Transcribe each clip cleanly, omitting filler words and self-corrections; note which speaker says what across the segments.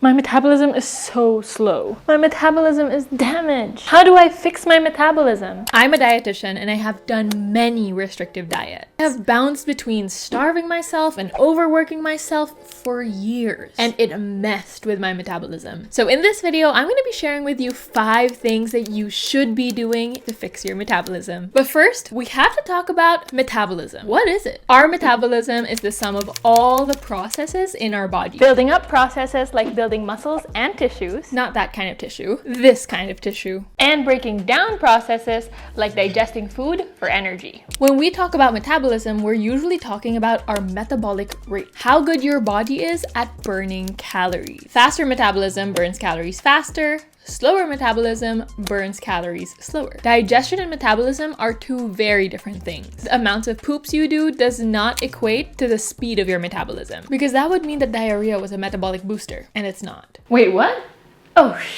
Speaker 1: My metabolism is so slow. My metabolism is damaged. How do I fix my metabolism? I'm a dietitian and I have done many restrictive diets. I have bounced between starving myself and overworking myself for years, and it messed with my metabolism. So in this video, I'm going to be sharing with you 5 things that you should be doing to fix your metabolism. But first, we have to talk about metabolism. What is it? Our metabolism is the sum of all the processes in our body. Building up processes like building muscles and tissues, not that kind of tissue, this kind of tissue, and breaking down processes like digesting food for energy. When we talk about metabolism, we're usually talking about our metabolic rate, how good your body is at burning calories. Faster metabolism burns calories faster. Slower metabolism burns calories slower. Digestion and metabolism are 2 very different things. The amount of poops you do does not equate to the speed of your metabolism, because that would mean that diarrhea was a metabolic booster, and it's not. Wait, what?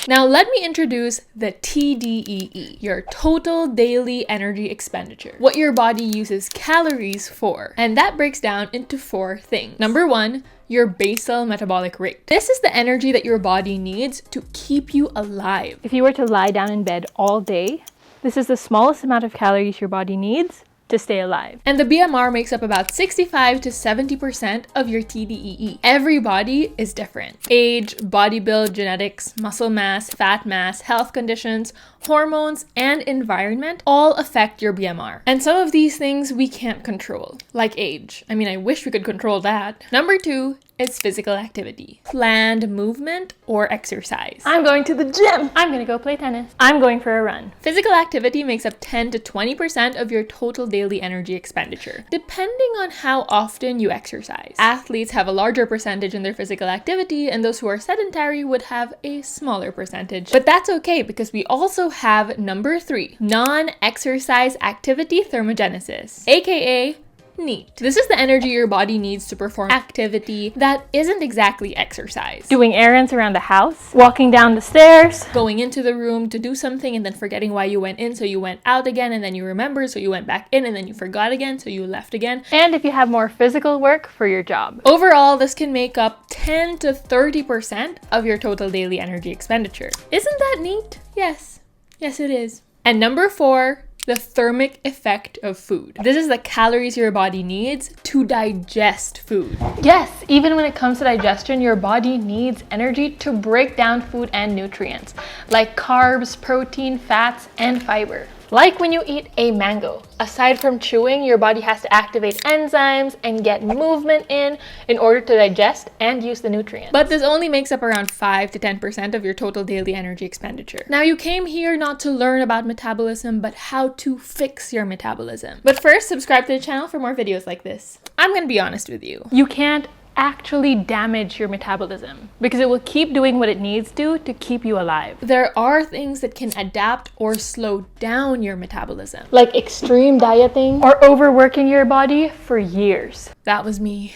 Speaker 1: Now let me introduce the TDEE, your total daily energy expenditure, what your body uses calories for. And that breaks down into 4 things. Number 1, your basal metabolic rate. This is the energy that your body needs to keep you alive. If you were to lie down in bed all day, this is the smallest amount of calories your body needs to stay alive. And the BMR makes up about 65 to 70% of your TDEE. Every body is different. Age, body build, genetics, muscle mass, fat mass, health conditions, hormones, and environment all affect your BMR. And some of these things we can't control, like age. I mean, I wish we could control that. Number 2 is physical activity. Planned movement or exercise. I'm going to the gym. I'm gonna go play tennis. I'm going for a run. Physical activity makes up 10 to 20% of your total daily energy expenditure, depending on how often you exercise. Athletes have a larger percentage in their physical activity, and those who are sedentary would have a smaller percentage. But that's okay, because we also have number 3, non-exercise activity thermogenesis, aka NEAT. This is the energy your body needs to perform activity that isn't exactly exercise. Doing errands around the house, walking down the stairs, going into the room to do something and then forgetting why you went in, so you went out again, and then you remembered, so you went back in, and then you forgot again, so you left again. And if you have more physical work for your job. Overall, this can make up 10 to 30% of your total daily energy expenditure. Isn't that neat? Yes. Yes, it is. And number 4, the thermic effect of food. This is the calories your body needs to digest food. Yes, even when it comes to digestion, your body needs energy to break down food and nutrients, like carbs, protein, fats, and fiber. Like when you eat a mango. Aside from chewing, your body has to activate enzymes and get movement in order to digest and use the nutrients. But this only makes up around 5 to 10% of your total daily energy expenditure. Now, you came here not to learn about metabolism, but how to fix your metabolism. But first, subscribe to the channel for more videos like this. I'm gonna be honest with you. You can't actually damage your metabolism, because it will keep doing what it needs to keep you alive. There are things that can adapt or slow down your metabolism, like extreme dieting or overworking your body for years. That was me.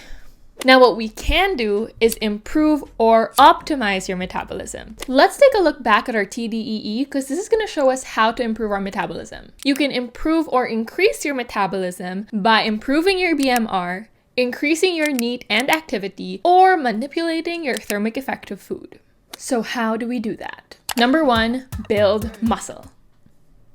Speaker 1: Now, what we can do is improve or optimize your metabolism. Let's take a look back at our TDEE, because this is going to show us how to improve our metabolism. You can improve or increase your metabolism by improving your BMR, increasing your NEAT and activity, or manipulating your thermic effect of food. So how do we do that? Number 1, build muscle.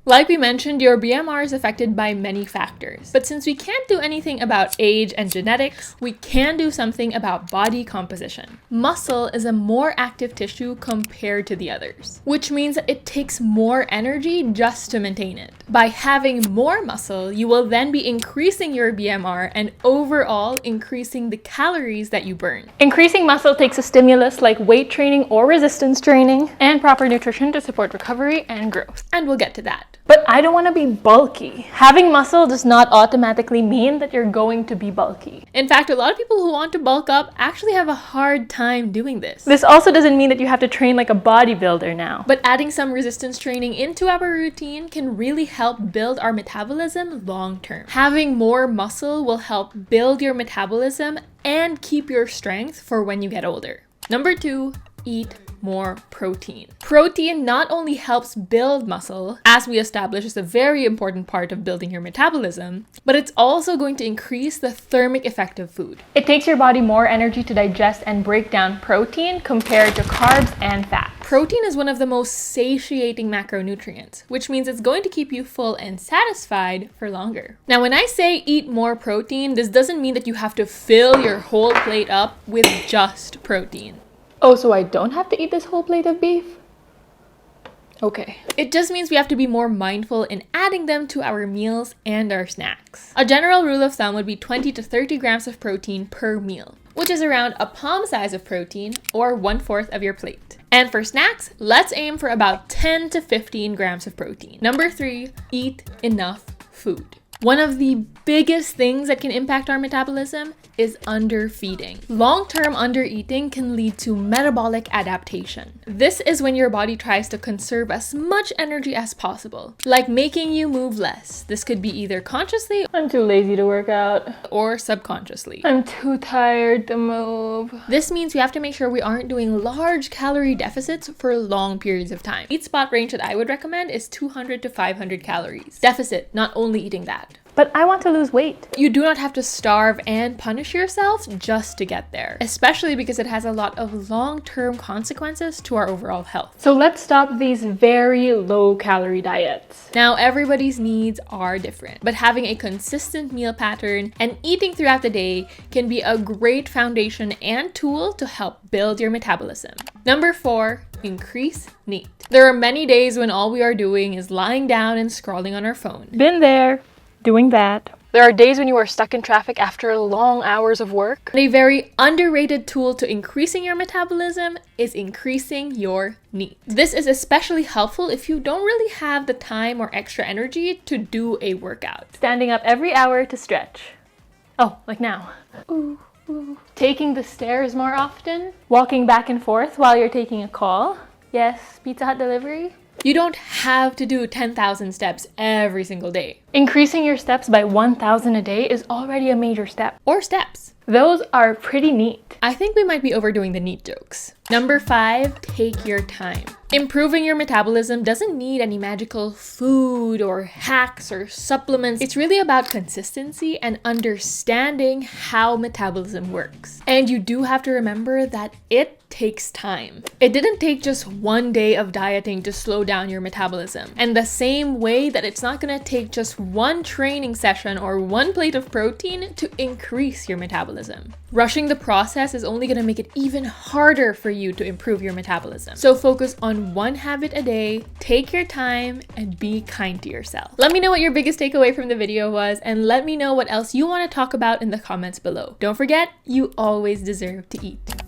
Speaker 1: Like we mentioned, your BMR is affected by many factors. But since we can't do anything about age and genetics, we can do something about body composition. Muscle is a more active tissue compared to the others, which means that it takes more energy just to maintain it. By having more muscle, you will then be increasing your BMR and overall increasing the calories that you burn. Increasing muscle takes a stimulus like weight training or resistance training, and proper nutrition to support recovery and growth. And we'll get to that. But I don't want to be bulky. Having muscle does not automatically mean that you're going to be bulky. In fact, a lot of people who want to bulk up actually have a hard time doing this. This also doesn't mean that you have to train like a bodybuilder now. But adding some resistance training into our routine can really help build our metabolism long term. Having more muscle will help build your metabolism and keep your strength for when you get older. Number 2, eat more protein. Protein not only helps build muscle, as we established is a very important part of building your metabolism, but it's also going to increase the thermic effect of food. It takes your body more energy to digest and break down protein compared to carbs and fat. Protein is one of the most satiating macronutrients, which means it's going to keep you full and satisfied for longer. Now, when I say eat more protein, this doesn't mean that you have to fill your whole plate up with just protein. Oh, so I don't have to eat this whole plate of beef? Okay. It just means we have to be more mindful in adding them to our meals and our snacks. A general rule of thumb would be 20 to 30 grams of protein per meal, which is around a palm size of protein or 1/4 of your plate. And for snacks, let's aim for about 10 to 15 grams of protein. Number 3, eat enough food. One of the biggest things that can impact our metabolism is underfeeding. Long-term undereating can lead to metabolic adaptation. This is when your body tries to conserve as much energy as possible, like making you move less. This could be either consciously, I'm too lazy to work out, or subconsciously, I'm too tired to move. This means we have to make sure we aren't doing large calorie deficits for long periods of time. Each spot range that I would recommend is 200 to 500 calories. Deficit, not only eating that. But I want to lose weight. You do not have to starve and punish yourself just to get there, especially because it has a lot of long-term consequences to our overall health. So let's stop these very low-calorie diets. Now, everybody's needs are different, but having a consistent meal pattern and eating throughout the day can be a great foundation and tool to help build your metabolism. Number 4, increase NEAT. There are many days when all we are doing is lying down and scrolling on our phone. Been there. Doing that. There are days when you are stuck in traffic after long hours of work. And a very underrated tool to increasing your metabolism is increasing your NEAT. This is especially helpful if you don't really have the time or extra energy to do a workout. Standing up every hour to stretch. Oh, like now. Ooh. Taking the stairs more often. Walking back and forth while you're taking a call. Yes, Pizza Hut delivery. You don't have to do 10,000 steps every single day. Increasing your steps by 1,000 a day is already a major step. Or steps. Those are pretty neat. I think we might be overdoing the neat jokes. Number 5, take your time. Improving your metabolism doesn't need any magical food or hacks or supplements. It's really about consistency and understanding how metabolism works. And you do have to remember that it takes time. It didn't take just one day of dieting to slow down your metabolism. And the same way that it's not gonna take just one training session or one plate of protein to increase your metabolism. Rushing the process is only gonna make it even harder for you to improve your metabolism. So focus on one habit a day, take your time, and be kind to yourself. Let me know what your biggest takeaway from the video was, and let me know what else you want to talk about in the comments below. Don't forget, you always deserve to eat.